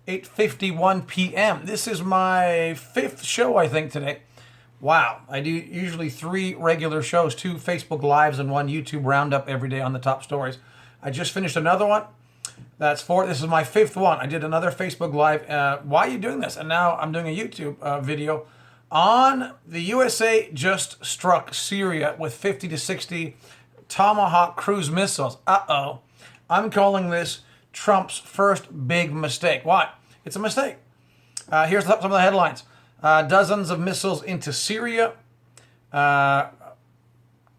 8:51 p.m. This is my 5th show, I think, today. Wow. I do usually 3 regular shows, 2 Facebook Lives and 1 YouTube Roundup every day on the top stories. I just finished another one. That's 4. This is my 5th one. I did another Facebook Live. Why are you doing this? And now I'm doing a YouTube video on the USA just struck Syria with 50 to 60 Tomahawk cruise missiles. Uh-oh. I'm calling this Trump's first big mistake. Why? It's a mistake. Here's some of the headlines. Dozens of missiles into Syria.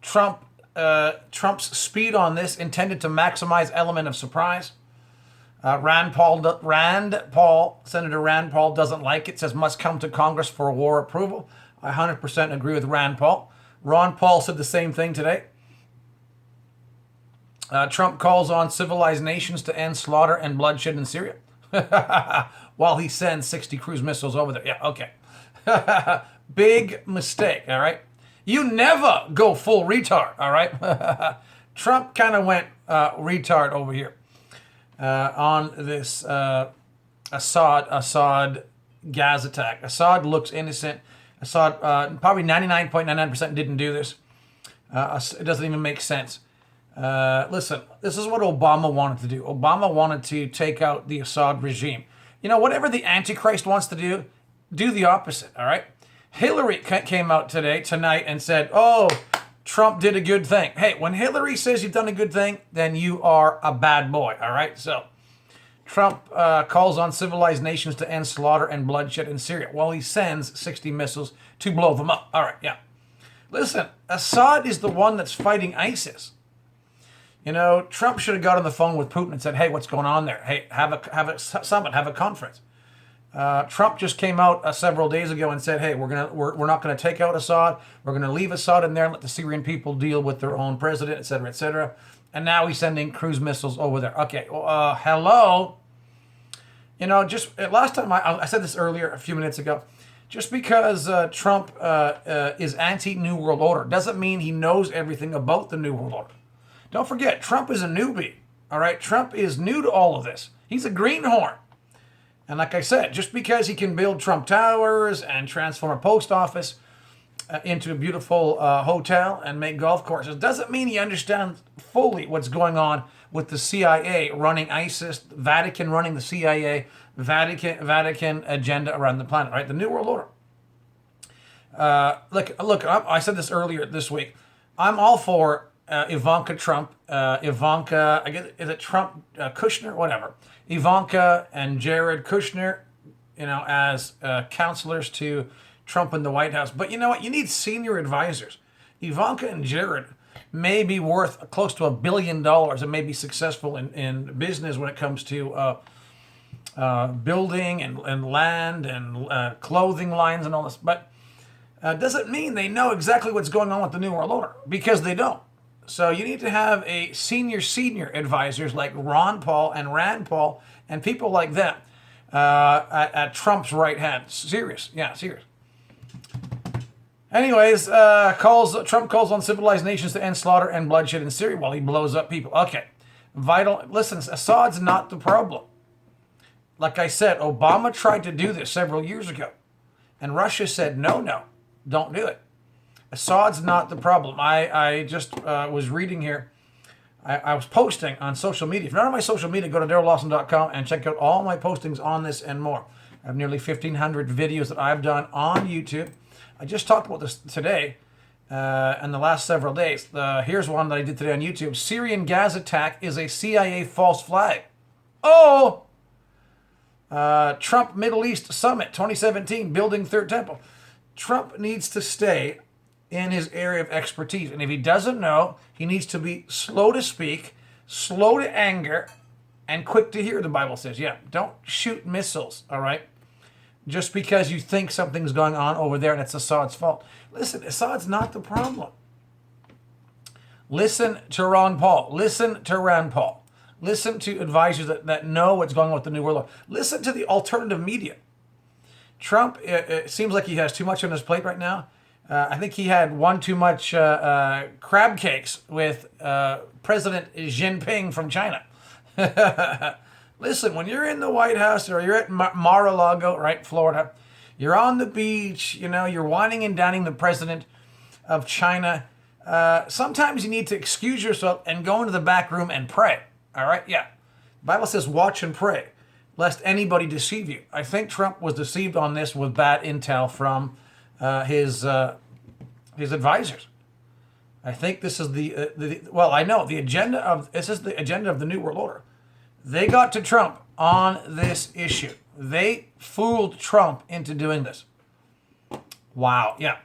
Trump's speed on this intended to maximize element of surprise. Senator Rand Paul doesn't like it, says must come to Congress for war approval. I 100% agree with Rand Paul. Ron Paul said the same thing today. Trump calls on civilized nations to end slaughter and bloodshed in Syria while he sends 60 cruise missiles over there. Yeah, okay. Big mistake, all right? You never go full retard, all right? Trump kind of went retard over here on this Assad gas attack. Assad looks innocent. Assad probably 99.99% didn't do this. It doesn't even make sense. Listen, this is what Obama wanted to do. Obama wanted to take out the Assad regime. You know, whatever the Antichrist wants to do the opposite, all right? Hillary came out tonight, and said, oh, Trump did a good thing. Hey, when Hillary says you've done a good thing, then you are a bad boy, all right? So, Trump calls on civilized nations to end slaughter and bloodshed in Syria while he sends 60 missiles to blow them up. All right, yeah. Listen, Assad is the one that's fighting ISIS. You know, Trump should have got on the phone with Putin and said, hey, what's going on there? Hey, have a summit, have a conference. Trump just came out several days ago and said, hey, we're not going to take out Assad. We're going to leave Assad in there and let the Syrian people deal with their own president, et cetera, et cetera. And now he's sending cruise missiles over there. Okay, well, hello. You know, just last time I said this earlier, a few minutes ago, just because Trump is anti-New World Order doesn't mean he knows everything about the New World Order. Don't forget, Trump is a newbie, all right? Trump is new to all of this. He's a greenhorn. And like I said, just because he can build Trump Towers and transform a post office into a beautiful hotel and make golf courses doesn't mean he understands fully what's going on with the CIA running ISIS, Vatican running the CIA, Vatican agenda around the planet, right? The New World Order. Look, I said this earlier this week. I'm all for Ivanka Trump, Ivanka, I guess, is it Trump, Kushner, whatever. Ivanka and Jared Kushner, you know, as counselors to Trump in the White House. But you know what? You need senior advisors. Ivanka and Jared may be worth close to $1 billion and may be successful in business when it comes to building and land and clothing lines and all this. But doesn't mean they know exactly what's going on with the New World Order, because they don't. So you need to have a senior advisors like Ron Paul and Rand Paul and people like that at Trump's right hand. Serious. Anyways, Trump calls on civilized nations to end slaughter and bloodshed in Syria while he blows up people. Okay. Listen, Assad's not the problem. Like I said, Obama tried to do this several years ago. And Russia said, no, don't do it. Assad's not the problem. I just was reading here. I was posting on social media. If you're not on my social media, go to darrellawson.com and check out all my postings on this and more. I have nearly 1,500 videos that I've done on YouTube. I just talked about this today in the last several days. Here's one that I did today on YouTube. Syrian gas attack is a CIA false flag. Oh! Trump Middle East Summit 2017, building Third Temple. Trump needs to stay in his area of expertise. And if he doesn't know, he needs to be slow to speak, slow to anger, and quick to hear, the Bible says. Yeah, don't shoot missiles, all right? Just because you think something's going on over there and it's Assad's fault. Listen, Assad's not the problem. Listen to Ron Paul. Listen to Rand Paul. Listen to advisors that know what's going on with the New World Order. Listen to the alternative media. Trump, it seems like he has too much on his plate right now. I think he had one too much crab cakes with President Xi Jinping from China. Listen, when you're in the White House or you're at Mar-a-Lago, right, Florida, you're on the beach, you're whining and dining the president of China. Sometimes you need to excuse yourself and go into the back room and pray. All right? Yeah. The Bible says watch and pray, lest anybody deceive you. I think Trump was deceived on this with bad intel from his advisors. I think this is the agenda of the New World Order. They got to Trump on this issue. They fooled Trump into doing this. Wow. Yeah.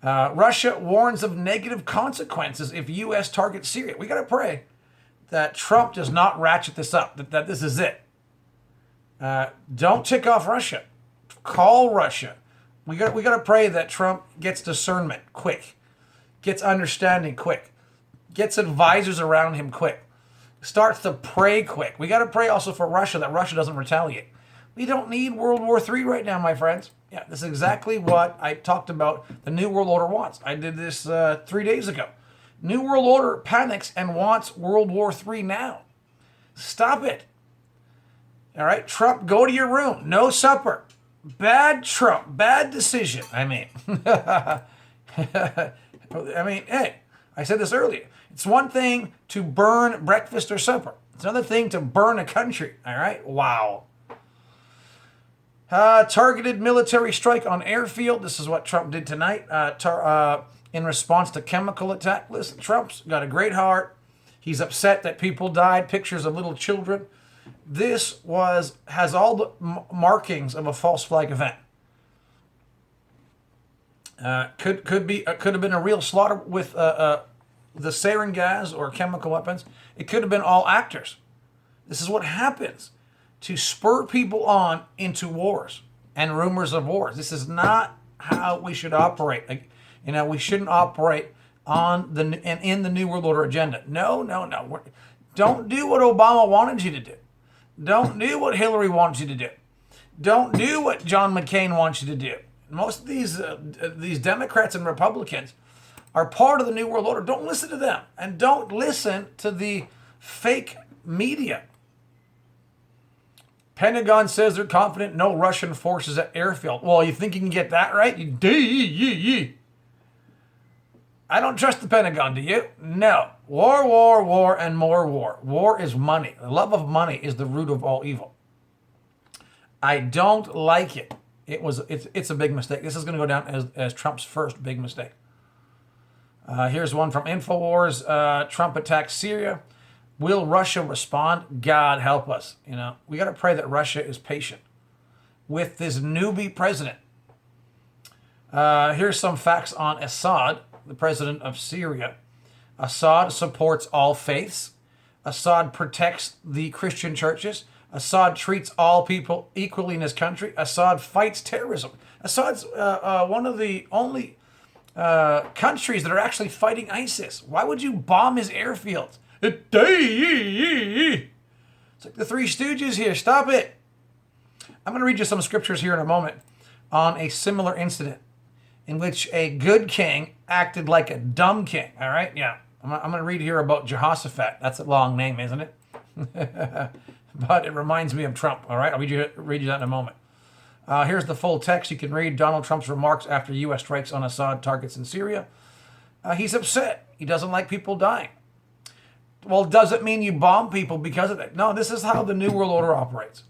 Russia warns of negative consequences if U.S. targets Syria. We got to pray that Trump does not ratchet this up, that this is it. Don't tick off Russia. Call Russia. We got to pray that Trump gets discernment quick, gets understanding quick, gets advisors around him quick, starts to pray quick. We got to pray also for Russia that Russia doesn't retaliate. We don't need World War III right now, my friends. Yeah, this is exactly what I talked about the New World Order wants. I did this 3 days ago. New World Order panics and wants World War III now. Stop it. All right, Trump, go to your room. No supper. Bad Trump. Bad decision. Hey, I said this earlier. It's one thing to burn breakfast or supper. It's another thing to burn a country. All right? Wow. Targeted military strike on airfield. This is what Trump did tonight in response to chemical attack. Listen, Trump's got a great heart. He's upset that people died. Pictures of little children. This has all the markings of a false flag event. Could have been a real slaughter with the sarin gas or chemical weapons. It could have been all actors. This is what happens to spur people on into wars and rumors of wars. This is not how we should operate. We shouldn't operate in the New World Order agenda. No. Don't do what Obama wanted you to do. Don't do what Hillary wants you to do. Don't do what John McCain wants you to do. Most of these Democrats and Republicans are part of the New World Order. Don't listen to them. And don't listen to the fake media. Pentagon says they're confident no Russian forces at airfield. Well, you think you can get that right? I don't trust the Pentagon, do you? No. War, and more war. War is money. The love of money is the root of all evil. I don't like it. It's a big mistake. This is going to go down as Trump's first big mistake. Here's one from InfoWars. Trump attacks Syria. Will Russia respond? God help us. We got to pray that Russia is patient with this newbie president. Here's some facts on Assad, the president of Syria. Assad supports all faiths. Assad protects the Christian churches. Assad treats all people equally in his country. Assad fights terrorism. Assad's one of the only countries that are actually fighting ISIS. Why would you bomb his airfields? It's like the Three Stooges here. Stop it. I'm going to read you some scriptures here in a moment on a similar incident in which a good king acted like a dumb king. All right? Yeah. I'm going to read here about Jehoshaphat. That's a long name, isn't it? But it reminds me of Trump. All right? I'll read you that in a moment. Here's the full text. You can read Donald Trump's remarks after U.S. strikes on Assad targets in Syria. He's upset. He doesn't like people dying. Well, does it mean you bomb people because of that? No, this is how the New World Order operates.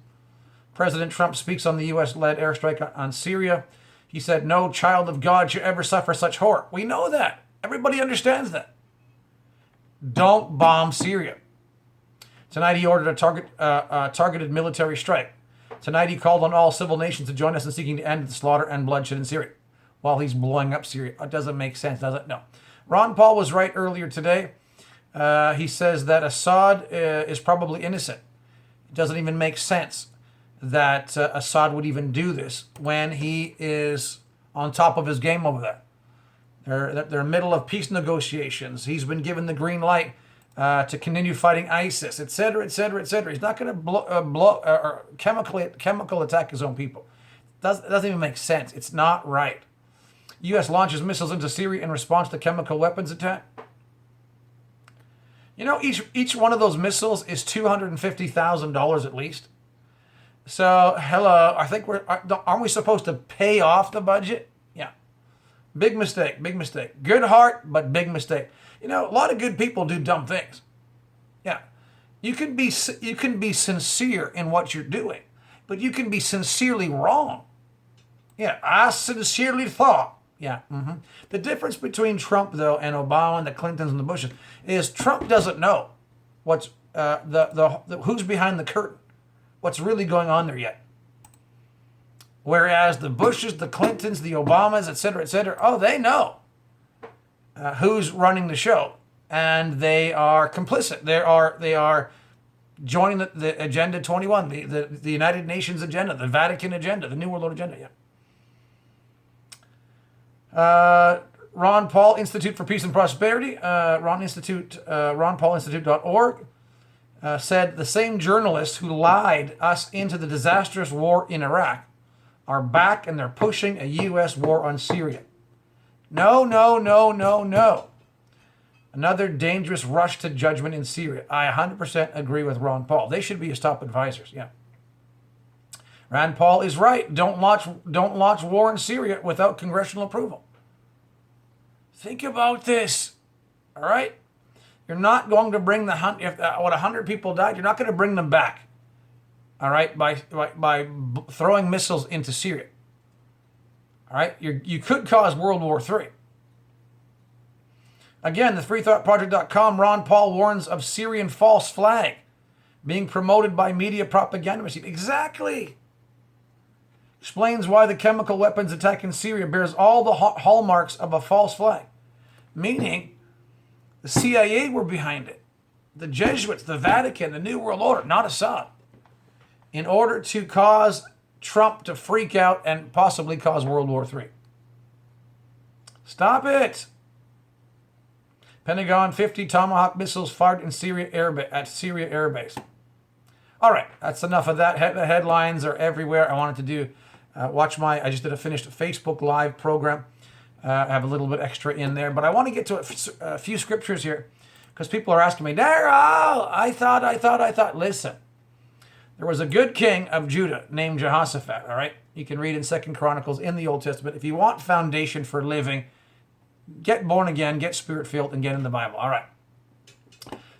President Trump speaks on the U.S.-led airstrike on Syria. He said, no child of God should ever suffer such horror. We know that. Everybody understands that. Don't bomb Syria. Tonight he ordered a targeted military strike. Tonight he called on all civil nations to join us in seeking to end the slaughter and bloodshed in Syria while he's blowing up Syria. It doesn't make sense, does it? No. Ron Paul was right earlier today. He says that Assad is probably innocent. It doesn't even make sense that Assad would even do this when he is on top of his game over there. They're middle of peace negotiations. He's been given the green light to continue fighting ISIS, etc., etc., etc. He's not going to chemical attack his own people. It doesn't even make sense. It's not right. U.S. launches missiles into Syria in response to chemical weapons attack. You know, each one of those missiles is $250,000 at least. So, hello, I think aren't we supposed to pay off the budget? Yeah. Big mistake, big mistake. Good heart, but big mistake. You know, a lot of good people do dumb things. Yeah. You can be sincere in what you're doing, but you can be sincerely wrong. Yeah, I sincerely thought. Yeah. The difference between Trump, though, and Obama and the Clintons and the Bushes is Trump doesn't know what's who's behind the curtain, what's really going on there yet. Whereas the Bushes, the Clintons, the Obamas, et cetera, oh, they know who's running the show, and they are complicit. They are joining the Agenda 21, the United Nations agenda, the Vatican agenda, the New World Order agenda. Yeah. Ron Paul Institute for Peace and Prosperity, ronpaulinstitute.org, said the same journalists who lied us into the disastrous war in Iraq are back and they're pushing a U.S. war on Syria. No. Another dangerous rush to judgment in Syria. I 100% agree with Ron Paul. They should be his top advisors. Yeah. Rand Paul is right. Don't launch war in Syria without congressional approval. Think about this. All right? You're not going to bring 100 people died, you're not going to bring them back. All right? By throwing missiles into Syria. All right? You could cause World War III. Again, the freethoughtproject.com, Ron Paul warns of Syrian false flag being promoted by media propaganda machine. Exactly. Explains why the chemical weapons attack in Syria bears all the hallmarks of a false flag. Meaning, the CIA were behind it. The Jesuits, the Vatican, the New World Order, not Assad. In order to cause Trump to freak out and possibly cause World War III. Stop it. Pentagon, 50 Tomahawk missiles fired in Syria Air Base. All right, that's enough of that. The headlines are everywhere. I wanted to do, I just did a finished Facebook Live program. I have a little bit extra in there, but I want to get to a few scriptures here because people are asking me, Daryl, I thought. Listen, there was a good king of Judah named Jehoshaphat, all right? You can read in 2 Chronicles in the Old Testament. If you want foundation for living, get born again, get spirit-filled, and get in the Bible. All right.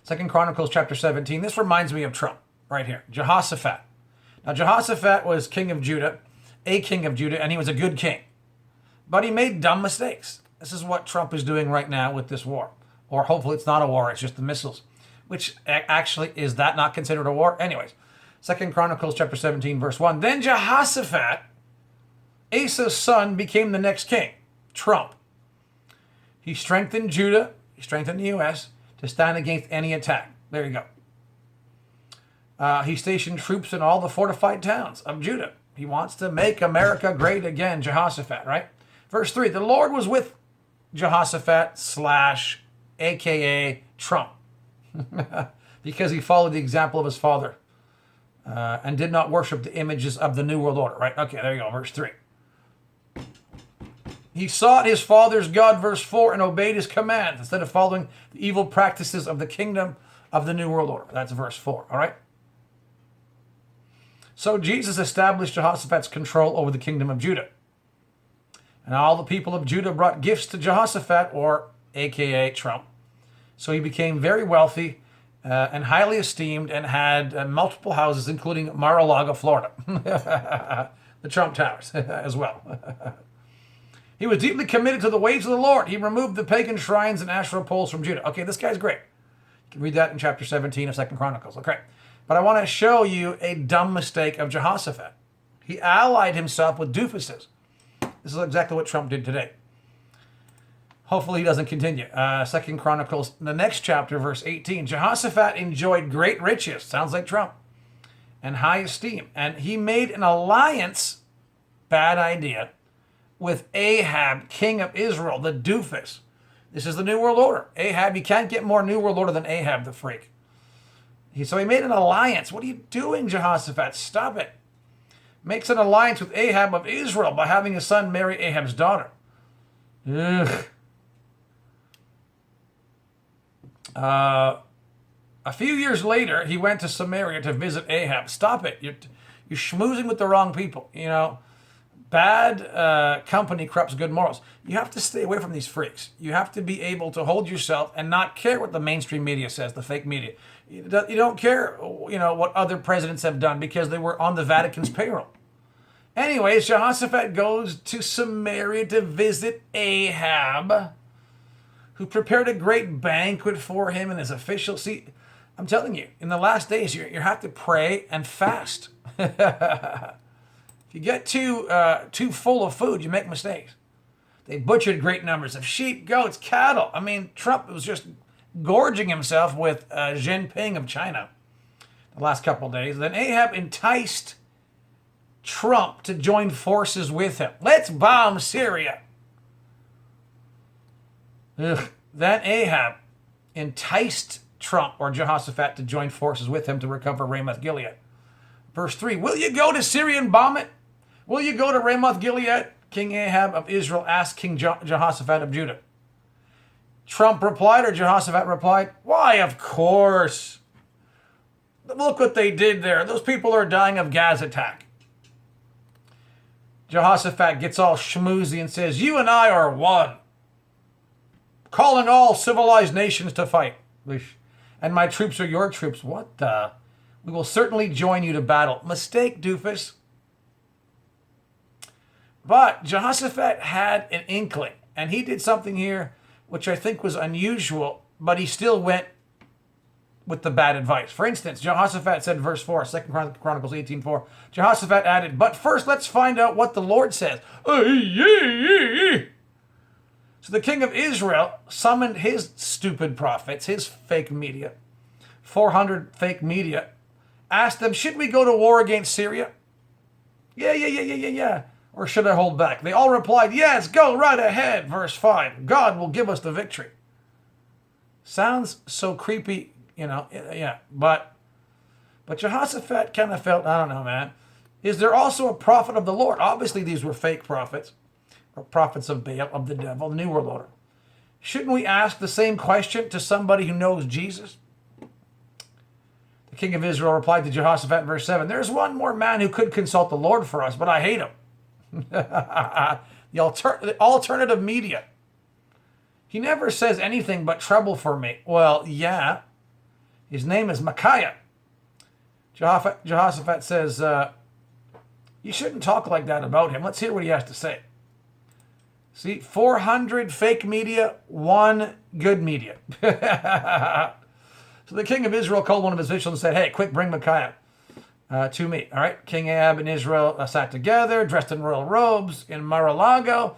2 Chronicles chapter 17. This reminds me of Trump right here. Jehoshaphat. Now, Jehoshaphat was king of Judah, and he was a good king. But he made dumb mistakes. This is what Trump is doing right now with this war. Or hopefully it's not a war, it's just the missiles. Which actually, is that not considered a war? Anyways, 2 Chronicles chapter 17, verse 1. Then Jehoshaphat, Asa's son, became the next king, Trump. He strengthened Judah, he strengthened the U.S. to stand against any attack. There you go. He stationed troops in all the fortified towns of Judah. He wants to make America great again, Jehoshaphat, right? Verse 3, the Lord was with Jehoshaphat / a.k.a. Trump because he followed the example of his father and did not worship the images of the New World Order, right? Okay, there you go, verse 3. He sought his father's God, verse 4, and obeyed his commands instead of following the evil practices of the kingdom of the New World Order. That's verse 4, all right? So Jesus established Jehoshaphat's control over the kingdom of Judah. And all the people of Judah brought gifts to Jehoshaphat, or a.k.a. Trump. So he became very wealthy and highly esteemed and had multiple houses, including Mar-a-Lago, Florida. The Trump Towers as well. He was deeply committed to the ways of the Lord. He removed the pagan shrines and Asherah poles from Judah. Okay, this guy's great. You can read that in chapter 17 of 2 Chronicles. Okay, but I want to show you a dumb mistake of Jehoshaphat. He allied himself with doofuses. This is exactly what Trump did today. Hopefully he doesn't continue. 2 Chronicles, the next chapter, verse 18. Jehoshaphat enjoyed great riches, sounds like Trump, and high esteem. And he made an alliance, bad idea, with Ahab, king of Israel, the doofus. This is the New World Order. Ahab, you can't get more New World Order than Ahab, the freak. So he made an alliance. What are you doing, Jehoshaphat? Stop it. Makes an alliance with Ahab of Israel by having his son marry Ahab's daughter. Ugh. A few years later, he went to Samaria to visit Ahab. Stop it. You're schmoozing with the wrong people. You know, bad company corrupts good morals. You have to stay away from these freaks. You have to be able to hold yourself and not care what the mainstream media says, the fake media. You don't care, you know, what other presidents have done because they were on the Vatican's payroll. Anyways, Jehoshaphat goes to Samaria to visit Ahab, who prepared a great banquet for him and his officials. See, I'm telling you, in the last days, you have to pray and fast. If you get too full of food, you make mistakes. They butchered great numbers of sheep, goats, cattle. I mean, Trump was just gorging himself with Xi Jinping of China the last couple of days. Then Ahab enticed Trump to join forces with him. Let's bomb Syria. Ugh. Then Ahab enticed Trump or Jehoshaphat to join forces with him to recover Ramoth Gilead. Verse 3, will you go to Syria and bomb it? Will you go to Ramoth Gilead? King Ahab of Israel asked King Jehoshaphat of Judah. Trump replied, or Jehoshaphat replied, why, of course. Look what they did there. Those people are dying of gas attack. Jehoshaphat gets all schmoozy and says, you and I are one, calling all civilized nations to fight. And my troops are your troops. What the? We will certainly join you to battle. Mistake, doofus. But Jehoshaphat had an inkling, and he did something here which I think was unusual, but he still went with the bad advice. For instance, Jehoshaphat said in verse 4, 2 Chronicles 18:4, Jehoshaphat added, but first let's find out what the Lord says. So the king of Israel summoned his stupid prophets, his fake media, 400 fake media, asked them, should we go to war against Syria? Yeah. Or should I hold back? They all replied, yes, go right ahead. Verse 5, God will give us the victory. Sounds so creepy, you know, yeah. But Jehoshaphat kind of felt, I don't know, man. Is there also a prophet of the Lord? Obviously, these were fake prophets, or prophets of Baal, of the devil, the New World Order. Shouldn't we ask the same question to somebody who knows Jesus? The king of Israel replied to Jehoshaphat in verse 7, there's one more man who could consult the Lord for us, but I hate him. The alternative media. He never says anything but trouble for me. Well, yeah. His name is Micaiah. Jehoshaphat says, you shouldn't talk like that about him. Let's hear what he has to say. See, 400 fake media, one good media. So the king of Israel called one of his officials and said, hey, quick, bring Micaiah to me. All right, King Ahab and Israel sat together, dressed in royal robes in Mar-a-Lago.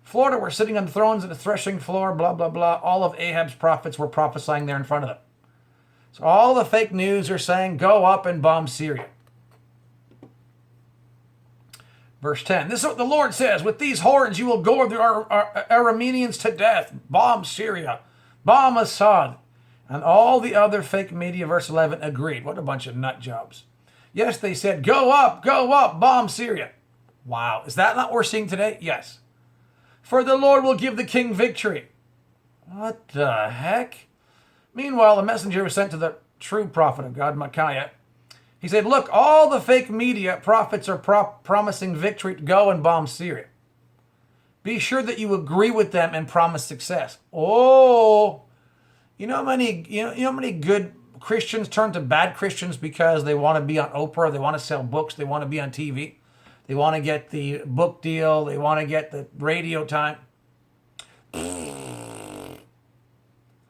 Florida were sitting on thrones at the threshing floor, blah, blah, blah. All of Ahab's prophets were prophesying there in front of them. So all the fake news are saying, go up and bomb Syria. Verse 10, this is what the Lord says, with these horns you will gore the Arameans to death. Bomb Syria. Bomb Assad. And all the other fake media, verse 11, agreed. What a bunch of nut jobs. Yes, they said, go up, bomb Syria. Wow. Is that not what we're seeing today? Yes. For the Lord will give the king victory. What the heck? Meanwhile, the messenger was sent to the true prophet of God, Micaiah. He said, look, all the fake media prophets are promising victory to go and bomb Syria. Be sure that you agree with them and promise success. Oh, you know how many good Christians turn to bad Christians because they want to be on Oprah, they want to sell books, they want to be on TV, they want to get the book deal, they want to get the radio time.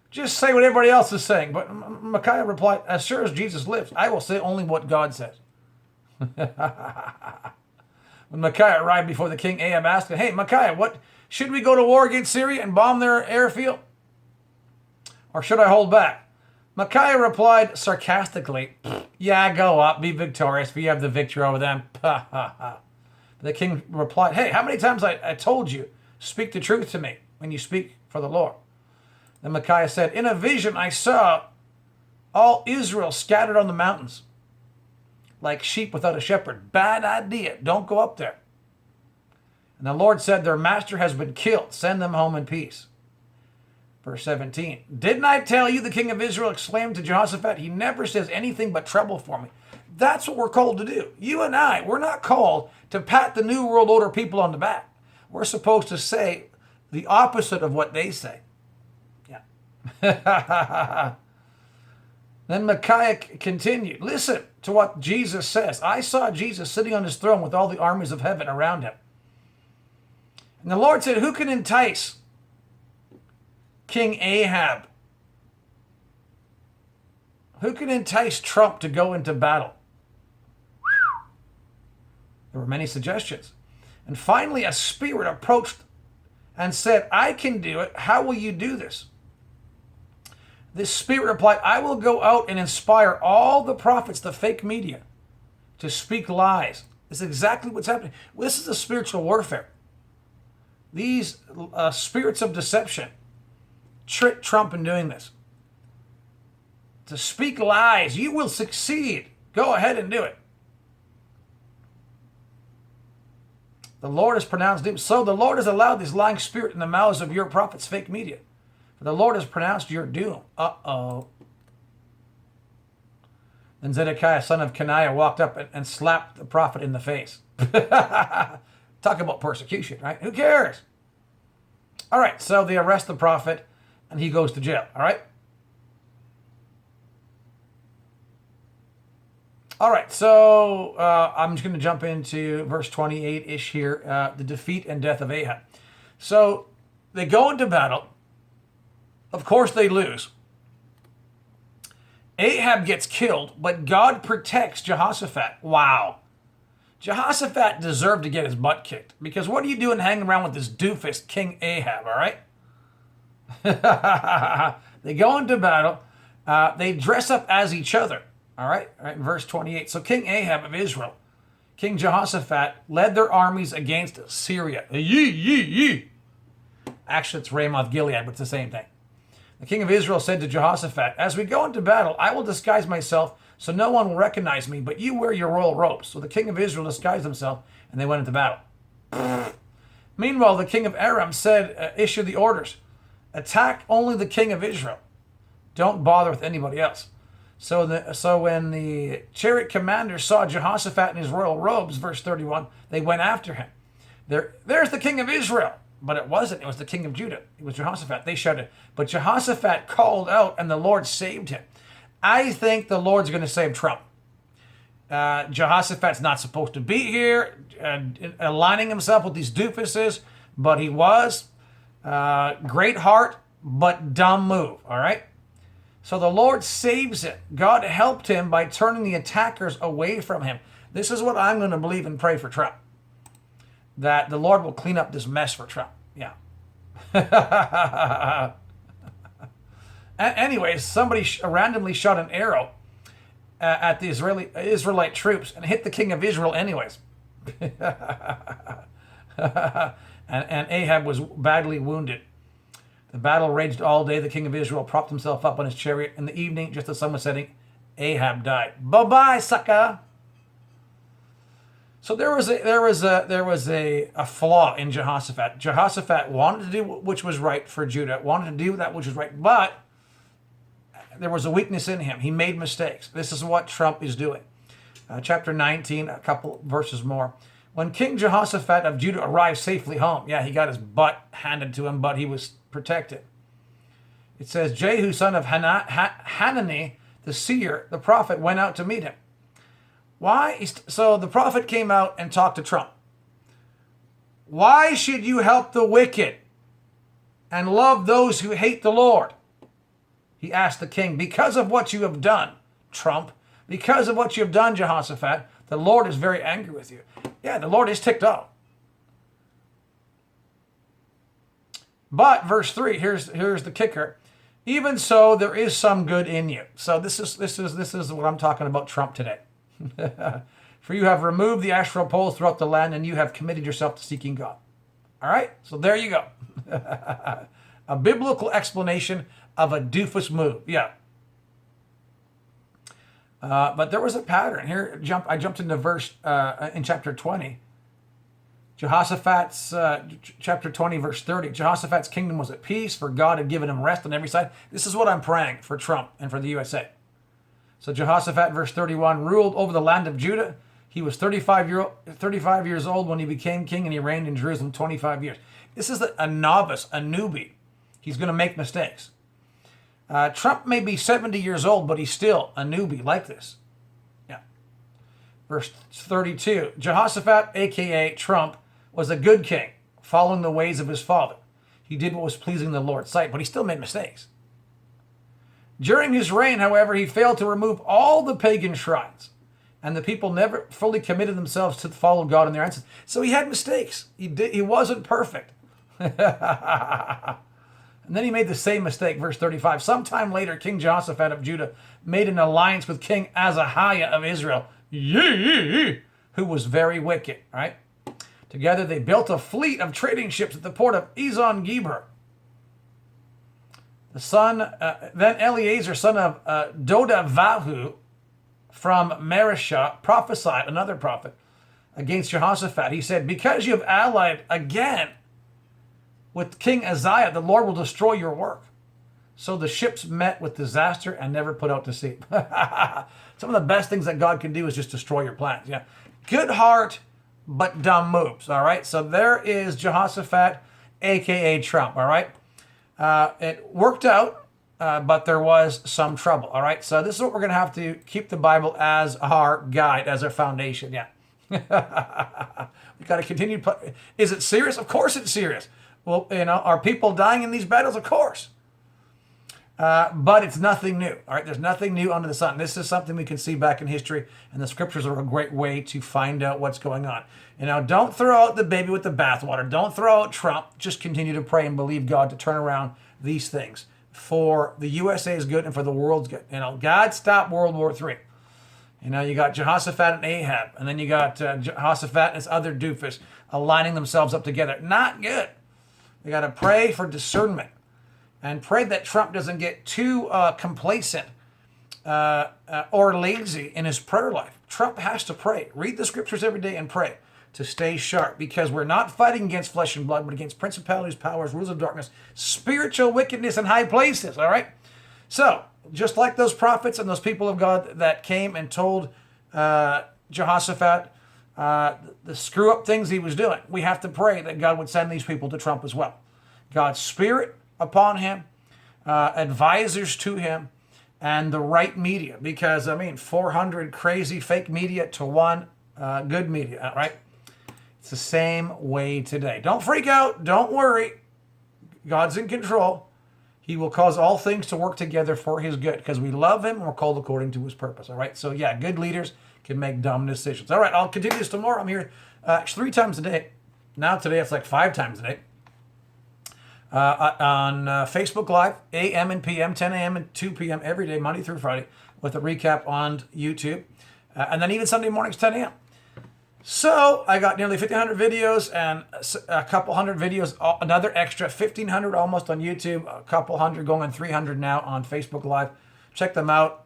Just say what everybody else is saying. But Micaiah replied, as sure as Jesus lives, I will say only what God says. When Micaiah arrived before the king, Ahab asked him, hey, Micaiah, should we go to war against Syria and bomb their airfield? Or should I hold back? Micaiah replied sarcastically, yeah, go up, be victorious, for you have the victory over them. The king replied, hey, how many times I told you, speak the truth to me when you speak for the Lord? Then Micaiah said, in a vision I saw all Israel scattered on the mountains, like sheep without a shepherd. Bad idea. Don't go up there. And the Lord said, their master has been killed. Send them home in peace. Verse 17. Didn't I tell you, the king of Israel exclaimed to Jehoshaphat, he never says anything but trouble for me. That's what we're called to do. You and I, we're not called to pat the New World Order people on the back. We're supposed to say the opposite of what they say. Yeah. Then Micaiah continued, listen to what Jesus says. I saw Jesus sitting on his throne with all the armies of heaven around him. And the Lord said, who can entice King Ahab? Who can entice Trump to go into battle? There were many suggestions. And finally, a spirit approached and said, I can do it. How will you do this? This spirit replied, I will go out and inspire all the prophets, the fake media, to speak lies. This is exactly what's happening. This is a spiritual warfare. These spirits of deception trick Trump in doing this. To speak lies. You will succeed. Go ahead and do it. The Lord has pronounced doom. So the Lord has allowed this lying spirit in the mouths of your prophets, fake media. For the Lord has pronounced your doom. Uh-oh. Then Zedekiah, son of Kenaiah, walked up and slapped the prophet in the face. Talk about persecution, right? Who cares? All right, so they arrest the prophet, and he goes to jail, all right? All right, so I'm just going to jump into verse 28-ish here, the defeat and death of Ahab. So they go into battle. Of course, they lose. Ahab gets killed, but God protects Jehoshaphat. Wow. Jehoshaphat deserved to get his butt kicked, because what are you doing hanging around with this doofus King Ahab, all right? They go into battle. They dress up as each other. All right, verse 28. So King Ahab of Israel, King Jehoshaphat, led their armies against Syria. Actually, it's Ramoth Gilead, but it's the same thing. The king of Israel said to Jehoshaphat, as we go into battle, I will disguise myself so no one will recognize me, but you wear your royal robes. So the king of Israel disguised himself, and they went into battle. Meanwhile, the king of Aram said, issue the orders. Attack only the king of Israel. Don't bother with anybody else. So when the chariot commander saw Jehoshaphat in his royal robes, verse 31, they went after him. There's the king of Israel. But it wasn't. It was the king of Judah. It was Jehoshaphat. They shouted. But Jehoshaphat called out, and the Lord saved him. I think the Lord's going to save Trump. Jehoshaphat's not supposed to be here, aligning himself with these doofuses, but he was. Great heart, but dumb move. All right? So the Lord saves him. God helped him by turning the attackers away from him. This is what I'm going to believe and pray for Trump. That the Lord will clean up this mess for Trump. Yeah. Anyways, somebody randomly shot an arrow at the Israelite troops and hit the king of Israel anyways. and Ahab was badly wounded. The battle raged all day. The king of Israel propped himself up on his chariot. In the evening, just as the sun was setting, Ahab died. Bye-bye, sucker. So there was a flaw in Jehoshaphat. Jehoshaphat wanted to do which was right for Judah, wanted to do that which was right, but there was a weakness in him. He made mistakes. This is what Trump is doing. Chapter 19, a couple verses more. When King Jehoshaphat of Judah arrived safely home, he got his butt handed to him, but he was protected. It says, Jehu, son of Hanani, the seer, the prophet, went out to meet him. Why? So the prophet came out and talked to Trump. Why should you help the wicked and love those who hate the Lord? He asked the king, because of what you have done, Trump, because of what you have done, Jehoshaphat, the Lord is very angry with you. Yeah, the Lord is ticked off. But verse 3, here's the kicker. Even so, there is some good in you. So this is what I'm talking about Trump today. For you have removed the Asherah poles throughout the land, and you have committed yourself to seeking God. All right? So there you go. A biblical explanation of a doofus move. Yeah. But there was a pattern. Here, I jumped into verse in chapter 20. Jehoshaphat's, chapter 20, verse 30, Jehoshaphat's kingdom was at peace, for God had given him rest on every side. This is what I'm praying for Trump and for the USA. So Jehoshaphat, verse 31, ruled over the land of Judah. He was 35 years old when he became king, and he reigned in Jerusalem 25 years. This is a novice, a newbie. He's going to make mistakes. Trump may be 70 years old, but he's still a newbie like this. Yeah. Verse 32, Jehoshaphat, a.k.a. Trump, was a good king, following the ways of his father. He did what was pleasing in the Lord's sight, but he still made mistakes. During his reign, however, he failed to remove all the pagan shrines, and the people never fully committed themselves to follow God and their ancestors. So he had mistakes. He wasn't perfect. And then he made the same mistake, verse 35. Sometime later, King Jehoshaphat of Judah made an alliance with King Ahaziah of Israel, who was very wicked, right? Together they built a fleet of trading ships at the port of Ezon-Geber. Then Eleazar, son of Dodavahu from Mareshah, prophesied, another prophet, against Jehoshaphat. He said, because you have allied again with King Ahaziah, the Lord will destroy your work. So the ships met with disaster and never put out to sea. Some of the best things that God can do is just destroy your plans. Yeah, good heart, but dumb moves. All right. So there is Jehoshaphat, aka Trump. All right. It worked out, but there was some trouble. All right. So this is what we're going to have to keep the Bible as our guide, as our foundation. Yeah. We got to continue. Is it serious? Of course it's serious. Well, are people dying in these battles? Of course. But it's nothing new. All right. There's nothing new under the sun. This is something we can see back in history, and the scriptures are a great way to find out what's going on. Don't throw out the baby with the bathwater. Don't throw out Trump. Just continue to pray and believe God to turn around these things for the USA's good and for the world's good. God stopped World War III. You got Jehoshaphat and Ahab, and then you got Jehoshaphat and this other doofus aligning themselves up together. Not good. We got to pray for discernment and pray that Trump doesn't get too complacent or lazy in his prayer life. Trump has to pray. Read the scriptures every day and pray to stay sharp, because we're not fighting against flesh and blood, but against principalities, powers, rulers of darkness, spiritual wickedness in high places. All right. So just like those prophets and those people of God that came and told Jehoshaphat the screw up things he was doing, we have to pray that God would send these people to Trump as well. God's spirit upon him, advisors to him, and the right media. Because 400 crazy fake media to one good media, right? It's the same way today. Don't freak out. Don't worry. God's in control. He will cause all things to work together for his good, because we love him and we're called according to his purpose. All right. So yeah, good leaders can make dumb decisions. All right. I'll continue this tomorrow. I'm here 3 times a day. Now today it's like 5 times a day. On Facebook Live, AM and PM, 10 a.m. and 2 p.m. every day, Monday through Friday, with a recap on YouTube. And then even Sunday mornings, 10 a.m. So I got nearly 1,500 videos and a couple hundred videos, another extra 1,500 almost on YouTube, a couple hundred going on 300 now on Facebook Live. Check them out.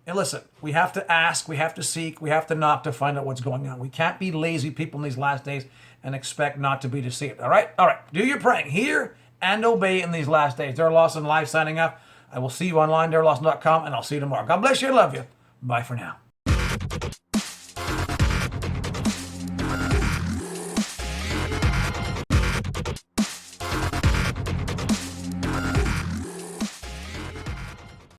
And listen, we have to ask, we have to seek, we have to knock to find out what's going on. We can't be lazy people in these last days and expect not to be deceived. All right? All right. Do your praying. Hear and obey in these last days. Darrell Lawson Live signing up. I will see you online, darrellawson.com, and I'll see you tomorrow. God bless you. I love you. Bye for now.